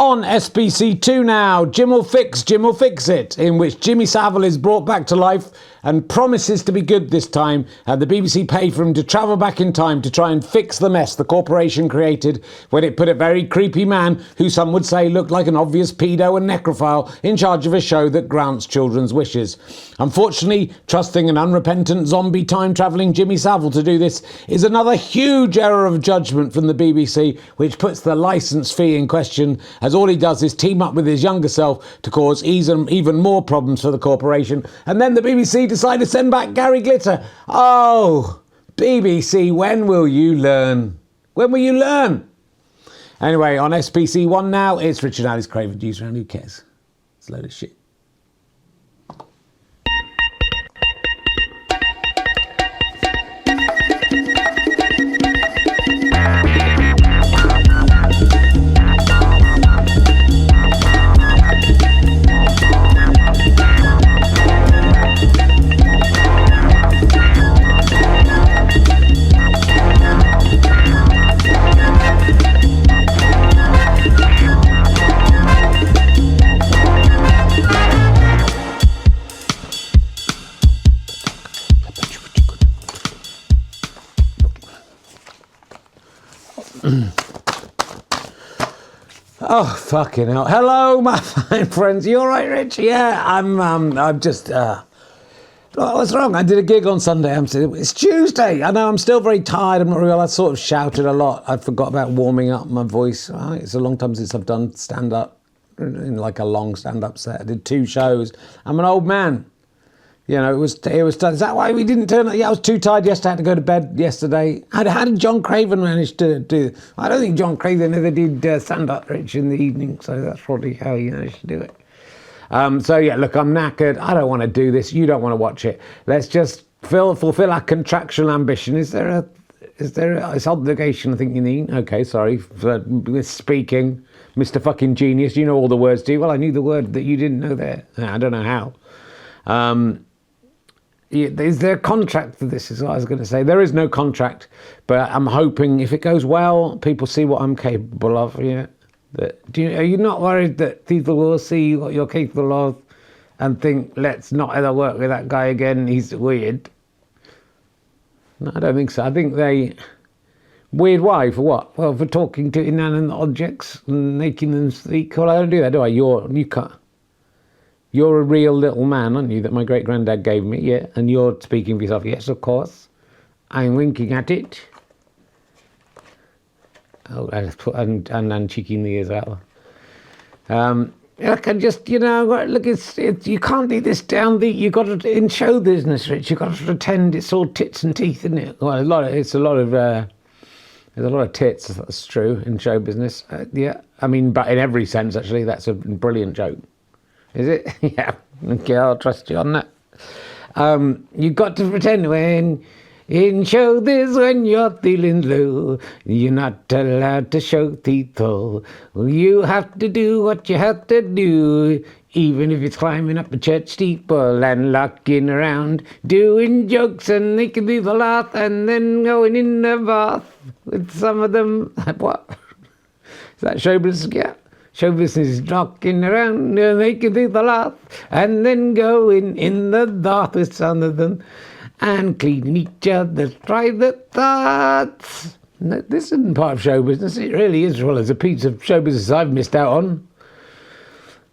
On SBC2 now, Jim will fix it, in which Jimmy Savile is brought back to life and promises to be good this time, and the BBC pay for him to travel back in time to try and fix the mess the corporation created when it put a very creepy man, who some would say looked like an obvious pedo and necrophile, in charge of a show that grants children's wishes. Unfortunately, trusting an unrepentant zombie time-travelling Jimmy Savile to do this is another huge error of judgment from the BBC, which puts the licence fee in question, as all he does is team up with his younger self to cause even more problems for the corporation. And then the BBC decide to send back Gary Glitter. Oh, BBC, when will you learn? When will you learn? Anyway, on SPC1 now, it's Richard Alley's Craven Newsround. Who cares? It's a load of shit. Oh, fucking hell. Hello, my fine friends. You all right, Rich? Yeah, I'm just, what's wrong? I did a gig on Sunday. It's Tuesday. I know I'm still very tired. I'm not real. I sort of shouted a lot. I forgot about warming up my voice. It's a long time since I've done stand-up, in like a long stand-up set. I did 2 shows. I'm an old man. You know, it was. Is that why we didn't turn up? Yeah, I was too tired yesterday. I had to go to bed yesterday. How did John Craven manage to do? I don't think John Craven ever did stand-up, Rich, in the evening. So that's probably how he managed to do it. So yeah, look, I'm knackered. I don't want to do this. You don't want to watch it. Let's just fulfill our contractual ambition. Is there it's obligation? I think you need. Okay, sorry for speaking, Mr. Fucking Genius. You know all the words, do you? Well, I knew the word that you didn't know there. I don't know how. Is there a contract for this, is what I was going to say. There is no contract, but I'm hoping if it goes well, people see what I'm capable of. Yeah. Are you not worried that people will see what you're capable of and think, let's not ever work with that guy again, he's weird? No, I don't think so. I think weird why? For what? Well, for talking to inanimate objects and making them speak. Well, I don't do that, do I? You can't. You're a real little man, aren't you, that my great-granddad gave me, yeah? And you're speaking for yourself. Yes, of course. I'm winking at it. Oh, and cheeking the as well. I can just, look, it's you can't do this down you got to, in show business, Rich, you got to pretend it's all tits and teeth, isn't it? Well, there's a lot of tits, that's true, in show business. Yeah, I mean, but in every sense, actually, that's a brilliant joke. Is it? Yeah. Okay, I'll trust you on that. You've got to pretend when in show this, when you're feeling low, you're not allowed to show people. You have to do what you have to do, even if it's climbing up a church steeple and locking around, doing jokes and making people laugh, and then going in the bath with some of them. What? Is that show business? Yeah. Show business is knocking around, making people laugh, and then going in the bath with some of them, and cleaning each other's private thoughts. No, this isn't part of show business. It really is. Well, there's a piece of show business I've missed out on.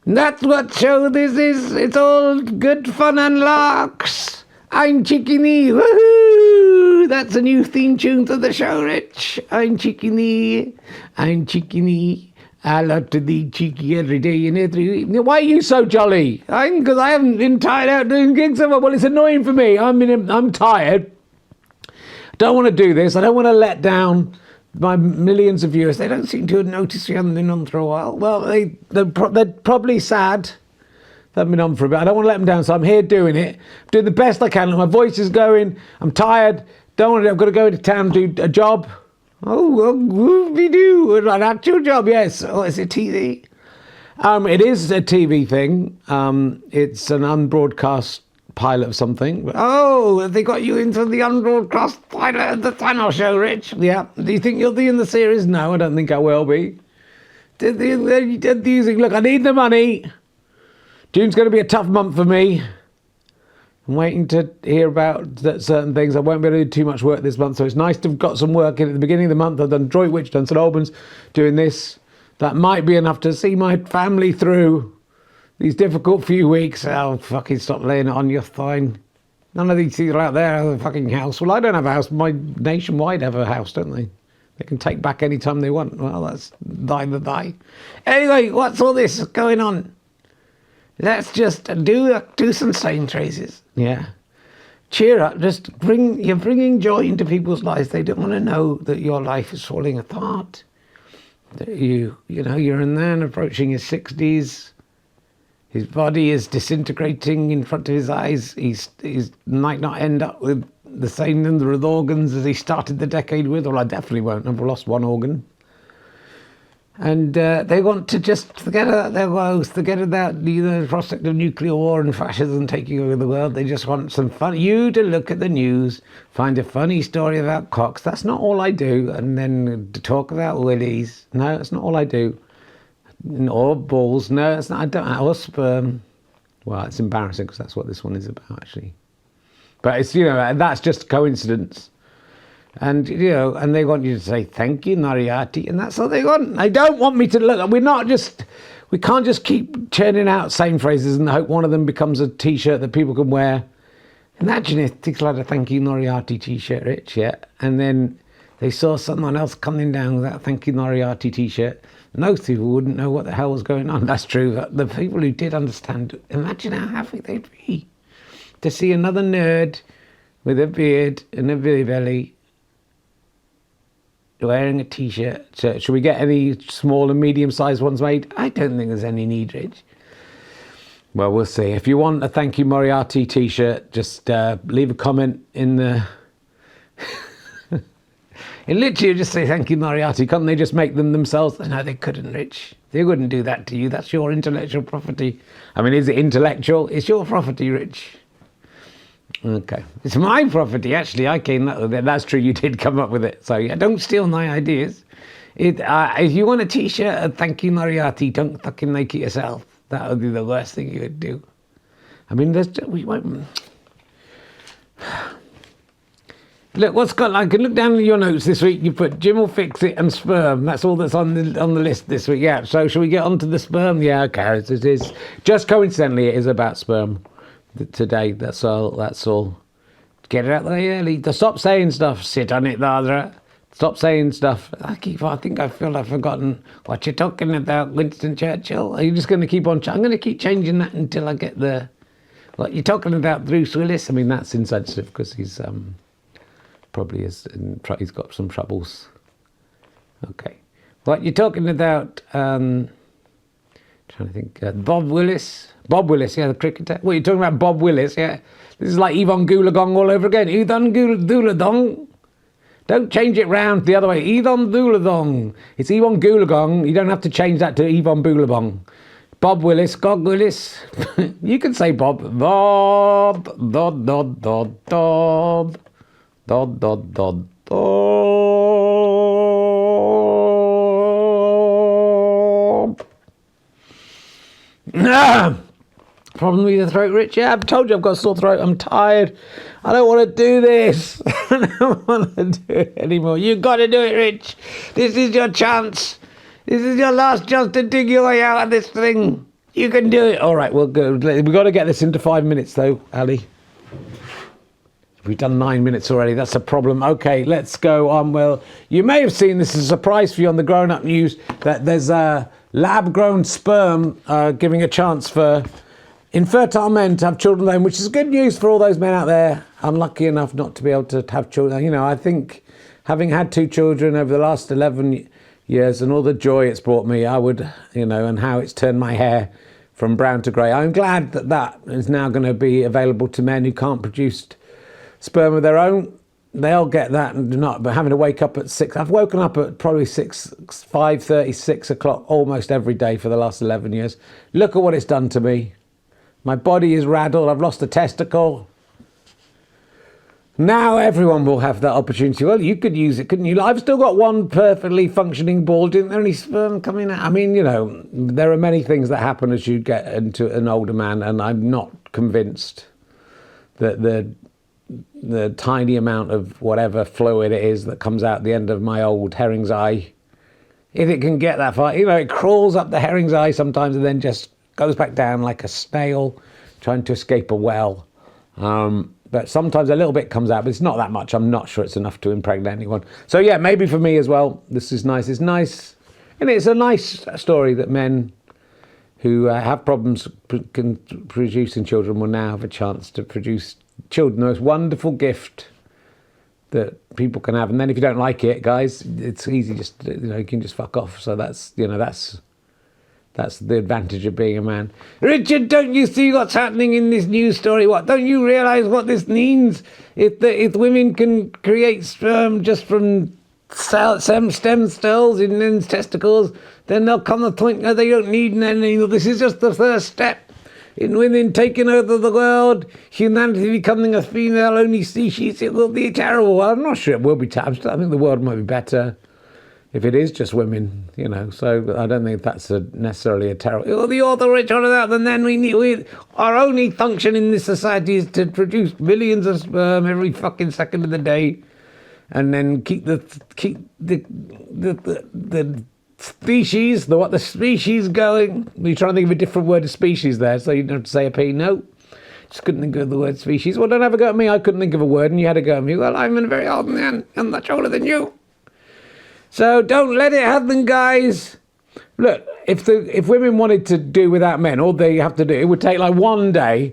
That's what show this is. It's all good fun and larks. I'm Chickeny. Woohoo! That's a new theme tune to the show, Rich. I'm Chickeny. I'm Chickeny. I love to be cheeky every day and every week. Why are you so jolly? Because I haven't been tired out doing gigs. Well, it's annoying for me. I'm tired. Don't want to do this. I don't want to let down my millions of viewers. They don't seem to have noticed we haven't been on for a while. Well, they're probably sad. They've been on for a bit. I don't want to let them down, so I'm here doing it. I'm doing the best I can. My voice is going. I'm tired. I've got to go into town and do a job. Oh, whoopie-doo, an actual job, yes. Oh, is it TV? It is a TV thing. It's an unbroadcast pilot of something. Oh, they got you into the unbroadcast pilot of the Channel show, Rich. Yeah. Do you think you'll be in the series? No, I don't think I will be. Look, I need the money. June's going to be a tough month for me. I'm waiting to hear about certain things. I won't be able to do too much work this month, so it's nice to have got some work in at the beginning of the month. I've done Droitwich, done St Albans, doing this. That might be enough to see my family through these difficult few weeks. Oh, fucking stop laying it on, you're fine. None of these people out there have a fucking house. Well, I don't have a house. My Nationwide have a house, don't they? They can take back any time they want. Well, that's die. Anyway, what's all this going on? Let's just do some sane traces. Yeah. Cheer up. You're bringing joy into people's lives. They don't want to know that your life is falling apart. That you're in there and approaching his 60s. His body is disintegrating in front of his eyes. He might not end up with the same number of organs as he started the decade with. Well, I definitely won't. I've lost one organ. And they want to just forget about their woes, forget about the prospect of nuclear war and fascism taking over the world. They just want some fun. You to look at the news, find a funny story about cocks. That's not all I do. And then to talk about willies. No, that's not all I do. Or balls. No, that's not. I don't. Or sperm. Well, it's embarrassing because that's what this one is about, actually. But it's, that's just coincidence. And, and they want you to say, thank you, Moriarty. And that's all they want. They don't want me to look. We can't just keep churning out same phrases and hope one of them becomes a T-shirt that people can wear. Imagine if Tickle had a thank you, Moriarty T-shirt, Rich, yeah? And then they saw someone else coming down with that thank you, Moriarty T-shirt. Most people wouldn't know what the hell was going on. That's true. The people who did understand, imagine how happy they'd be to see another nerd with a beard and a billy belly wearing a T-shirt. So should we get any small and medium-sized ones made? I don't think there's any need, Rich. Well, we'll see. If you want a thank you Moriarty T-shirt, just leave a comment in the... And literally just say thank you Moriarty. Can't they just make them themselves? No, they couldn't, Rich. They wouldn't do that to you. That's your intellectual property. I mean, is it intellectual? It's your property, Rich. Okay. It's my property, actually. I came up with it. That's true. You did come up with it. So, yeah, don't steal my ideas. If you want a T-shirt, thank you Moriarty, don't fucking make it yourself. That would be the worst thing you could do. I mean, we won't... Look, I can look down at your notes this week. You put Jim will fix it and sperm. That's all that's on the list this week. Yeah. So shall we get on to the sperm? Yeah. Okay. It is just coincidentally it is about sperm today. That's all. Get it out there early. Stop saying stuff. Sit on it, Ladra. Stop saying stuff. I think I feel I've forgotten what you're talking about, Winston Churchill. Are you just going to keep on? I'm going to keep changing that until I get the. What you're talking about, Bruce Willis? I mean, that's insensitive because he's probably he's got some troubles. Okay. What you're talking about, trying to think, Bob Willis, yeah, the cricketer. What, you're talking about Bob Willis, yeah? This is like Yvonne Goolagong all over again. Yvonne Goolagong. Don't change it round the other way. Yvonne Goolagong. It's Yvonne Goolagong. You don't have to change that to Yvonne Goolagong. Bob Willis, God Willis. You can say Bob. Bob, dod, dod, dod, dod. Dod, dod, dod, dod. Problem with your throat, Rich? Yeah, I've told you I've got a sore throat. I'm tired. I don't want to do this. I don't want to do it anymore. You've got to do it, Rich. This is your chance. This is your last chance to dig your way out of this thing. You can do it. All right, we'll go. We've got to get this into 5 minutes, though, Ali. We've done 9 minutes already. That's a problem. Okay, let's go on. Well, you may have seen this as a surprise for you on the Grown Up News that there's a lab-grown sperm giving a chance for infertile men to have children then, which is good news for all those men out there unlucky enough not to be able to have children. I think having had 2 children over the last 11 years and all the joy it's brought me, I would, and how it's turned my hair from brown to grey. I'm glad that is now going to be available to men who can't produce sperm of their own. They'll get that and not, but having to wake up at 6. I've woken up at probably 5:30, 6 o'clock almost every day for the last 11 years. Look at what it's done to me. My body is raddled. I've lost a testicle. Now everyone will have that opportunity. Well, you could use it, couldn't you? I've still got one perfectly functioning ball. Didn't there any sperm coming out? I mean, there are many things that happen as you get into an older man, and I'm not convinced that the tiny amount of whatever fluid it is that comes out the end of my old herring's eye, if it can get that far, it crawls up the herring's eye sometimes and then just goes back down like a snail trying to escape a well. But sometimes a little bit comes out, but it's not that much. I'm not sure it's enough to impregnate anyone. So yeah, maybe for me as well, this is nice. It's nice, and it's a nice story that men who have problems producing children will now have a chance to produce children. The most wonderful gift that people can have. And then if you don't like it, guys, it's easy. Just you can just fuck off. So that's that's the advantage of being a man. Richard, don't you see what's happening in this news story? What? Don't you realise what this means? If women can create sperm just from stem cells in men's testicles, then there'll come a point where they don't need any. This is just the first step in women taking over the world, humanity becoming a female-only species. It will be terrible. I'm not sure it will be terrible. I think the world might be better if it is just women, so I don't think that's necessarily a terrible... Well, the author rich on that, and then our only function in this society is to produce millions of sperm every fucking second of the day, and then keep the species, the species going. You're trying to think of a different word of species there, so you don't have to say a P. No, just couldn't think of the word species. Well, don't have a go at me. I couldn't think of a word, and you had a go at me. Well, I'm a very old man, and much older than you. So don't let it happen, guys. Look, if women wanted to do without men, all they have to do, it would take like one day.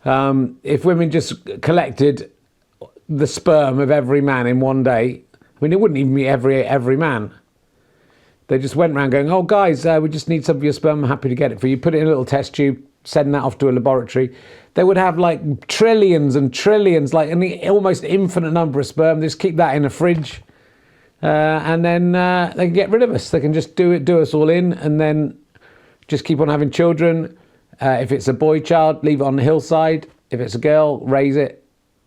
If women just collected the sperm of every man in one day, I mean, it wouldn't even be every man. They just went around going, "Oh, guys, we just need some of your sperm. I'm happy to get it for you." Put it in a little test tube, send that off to a laboratory. They would have like trillions and trillions, like an almost infinite number of sperm. Just keep that in a fridge. And then they can get rid of us. They can just do us all in, and then just keep on having children. If it's a boy child, leave it on the hillside. If it's a girl, raise it,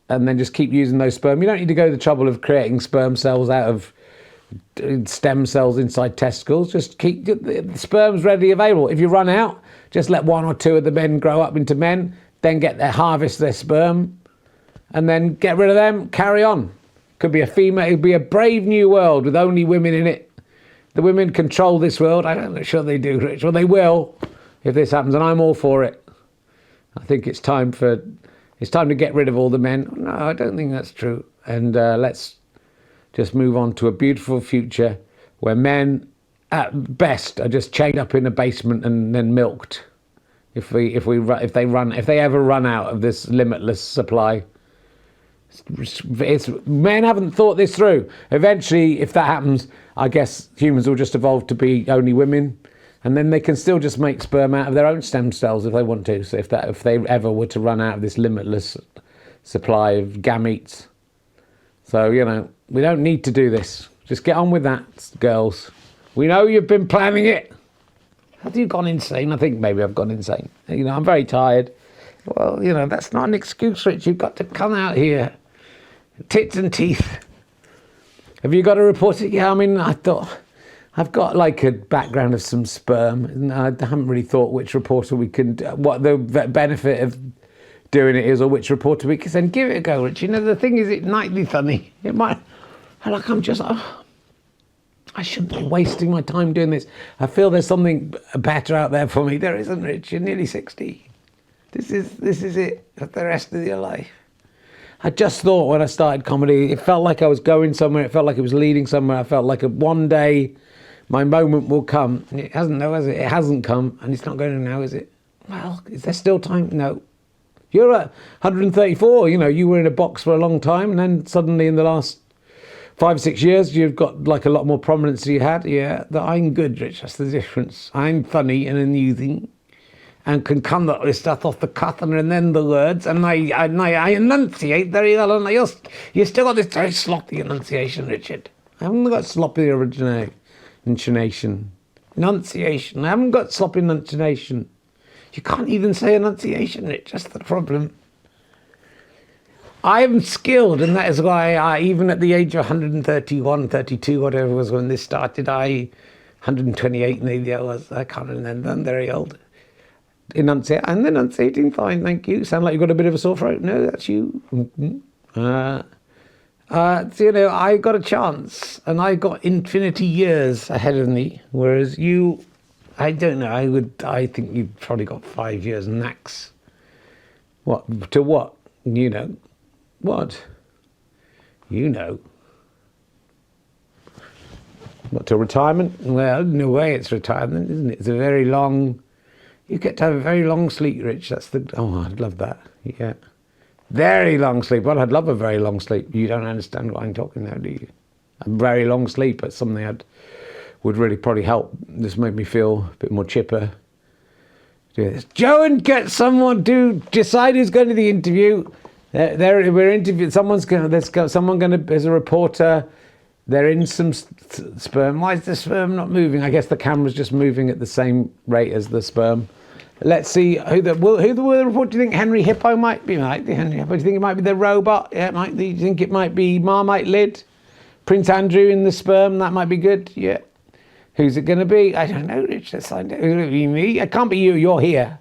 and then just keep using those sperm. You don't need to go to the trouble of creating sperm cells out of stem cells inside testicles. Just keep the sperm's readily available. If you run out, just let one or two of the men grow up into men, then harvest their sperm, and then get rid of them, carry on. Could be a female. It'd be a brave new world with only women in it. The women control this world. I'm not sure they do, Rich. Well, they will if this happens, and I'm all for it. I think it's time to get rid of all the men. No, I don't think that's true. And let's just move on to a beautiful future where men, at best, are just chained up in a basement and then milked. If they ever run out of this limitless supply. Men haven't thought this through. Eventually, if that happens, I guess humans will just evolve to be only women, and then they can still just make sperm out of their own stem cells if they want to. So if they ever were to run out of this limitless supply of gametes, so we don't need to do this. Just get on with that, girls. We know you've been planning it. Have you gone insane? I think maybe I've gone insane. I'm very tired. Well, that's not an excuse, Rich. You've got to come out here. Tits and teeth. Have you got a report? Yeah, I mean, I thought I've got like a background of some sperm. And I haven't really thought which reporter we can, what the benefit of doing it is, or which reporter we can send. Give it a go, Rich. The thing is, it might be funny. It might, I'm just, I shouldn't be wasting my time doing this. I feel there's something better out there for me. There isn't, Rich. You're nearly 60. This is it for the rest of your life. I just thought when I started comedy, it felt like I was going somewhere. It felt like it was leading somewhere. I felt like one day my moment will come. And it hasn't, though, has it? It hasn't come, and it's not going to now, is it? Well, is there still time? No. You're at 134. You were in a box for a long time, and then suddenly in the last 5 or 6 years, you've got like a lot more prominence than you had. Yeah, I'm good, Rich. That's the difference. I'm funny and amusing, and can come up with stuff off the cuff and then the words, and I enunciate very well, and you still got this very sloppy enunciation, Richard. I haven't got sloppy enunciation. Enunciation. I haven't got sloppy enunciation. You can't even say enunciation, Rich. That's the problem. I'm skilled, and that is why I, even at the age of 131, 32, whatever it was when this started, 128 maybe I was, I can't remember, I'm very old. I'm enunciating fine, thank you. Sound like you've got a bit of a sore throat. No, that's you. So, I got a chance, and I got infinity years ahead of me, whereas you, I don't know, I think you've probably got 5 years max. What? To what? What? What, to retirement? Well, in a way it's retirement, isn't it? It's a very long, you get to have a very long sleep, Rich. I'd love that. Yeah. Very long sleep. Well, I'd love a very long sleep. You don't understand what I'm talking about, do you? A very long sleep, but something would really probably help. This made me feel a bit more chipper. Do this. Joe, and get someone to decide who's going to the interview. We're interviewing. There's a reporter. They're in some sperm. Why is the sperm not moving? I guess the camera's just moving at the same rate as the sperm. Let's see who the report. Do you think Henry Hippo might be? Might be Henry Hippo. Do you think it might be the robot? Yeah, it might be. Do you think it might be Marmite Lid? Prince Andrew in the sperm? That might be good. Yeah. Who's it going to be? I don't know, Rich. Let's find out. Who's it going to be? Me? It can't be you. You're here.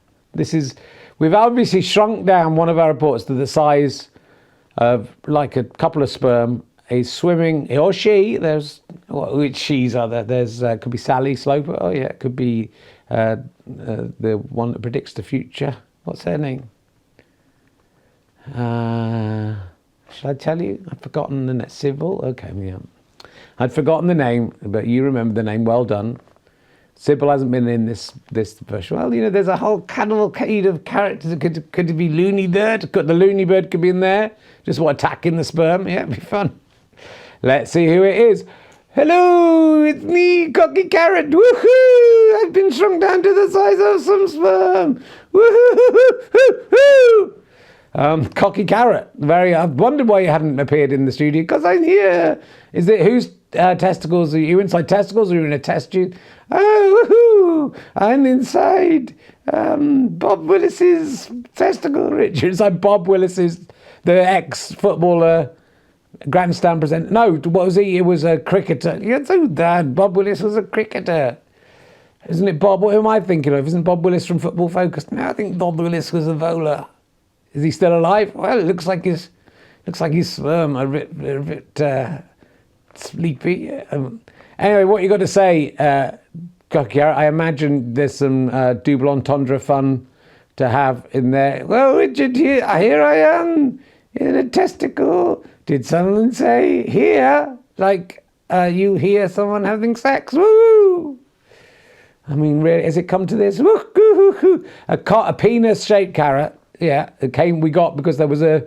We've obviously shrunk down one of our reports to the size of like a couple of sperm. He's swimming, or she. Which she's are there? There's could be Sally Sloper. Oh yeah, it could be the one that predicts the future. What's her name? Shall I tell you? I've forgotten the name. Sybil? Okay, yeah. I'd forgotten the name, but you remember the name. Well done. Sybil hasn't been in this version. Well, there's a whole cavalcade of characters. Could it be Looney Bird? The Looney Bird could be in there. Just attacking the sperm. Yeah, it'd be fun. Let's see who it is. Hello, it's me, Cocky Carrot. Woohoo! I've been shrunk down to the size of some sperm. Woohoo! Cocky Carrot. I've wondered why you hadn't appeared in the studio, because I'm here. Is it whose testicles? Are you inside testicles, or are you in a test tube? Oh, woohoo! I'm inside Bob Willis's testicle, Richard. It's like Bob Willis's, the ex-footballer, grandstand presenter. No, what was he? It was a cricketer. You're so bad. Bob Willis was a cricketer. Isn't it Bob? What am I thinking of? Isn't Bob Willis from Football Focus? No, I think Bob Willis was a bowler. Is he still alive? Well, it looks like his sperm are a bit sleepy. Anyway, what you got to say, Cocky? I imagine there's some double entendre fun to have in there. Well, Richard, here I am in a testicle. Did someone say here? Like you hear someone having sex? Woo! I mean, really, has it come to this? A penis-shaped carrot. Yeah, we got because there was a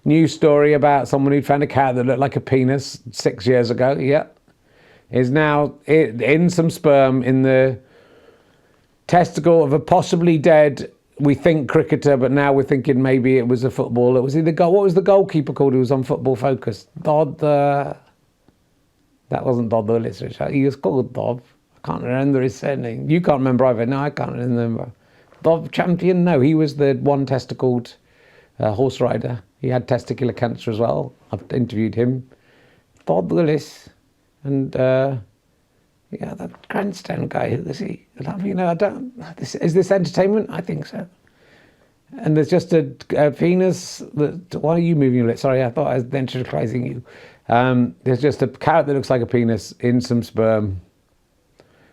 news story about someone who'd found a carrot that looked like a penis 6 years ago. Yeah, is now in some sperm in the testicle of a possibly dead, we think, cricketer, but now we're thinking maybe it was a footballer. Was he the goal? What was the goalkeeper called who was on Football Focus? That wasn't Bob Willis. He was called Bob. I can't remember his surname. You can't remember either. No, I can't remember. Bob Champion? No, he was the one testicled horse rider. He had testicular cancer as well. I've interviewed him. Bob Willis. And that grandstand guy, who is he? Is this entertainment? I think so. And there's just a penis. Why are you moving your lips? Sorry, I thought I was ventriloquizing you. There's just a carrot that looks like a penis in some sperm,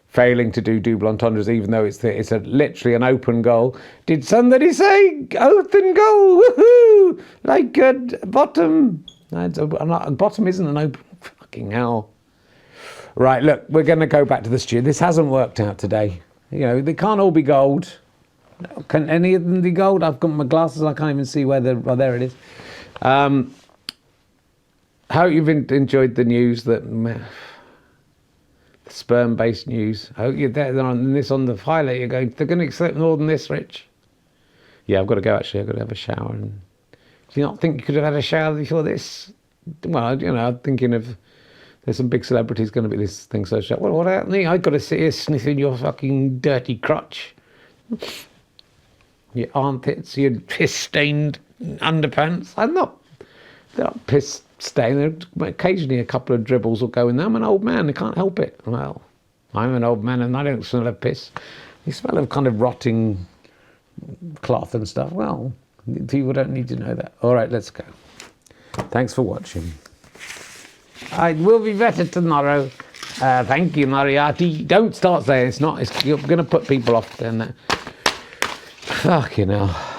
failing to do double entendres, even though it's literally an open goal. Did somebody say open goal? Woohoo! Like a bottom. Bottom isn't an open. Fucking hell. Right, look, we're going to go back to the studio. This hasn't worked out today. They can't all be gold. Can any of them be gold? I've got my glasses. I can't even see where there it is. How you've enjoyed the news the sperm-based news. I hope they're on this on the pilot. They're going to accept more than this, Rich. Yeah, I've got to go. Actually, I've got to have a shower. Do you not think you could have had a shower before this? Well, I'm thinking of. There's some big celebrities going to be this thing so shut. Well, what about me? I've got to sit here sniffing your fucking dirty crotch. Your armpits, your piss-stained underpants. I'm not They're not piss stain. Occasionally a couple of dribbles will go in there. I'm an old man. I can't help it. Well, I'm an old man and I don't smell of piss. You smell of kind of rotting cloth and stuff. Well, people don't need to know that. All right, let's go. Thanks for watching. I will be better tomorrow. Thank you, Moriarty. Don't start saying it's not. You're going to put people off then. Fucking hell.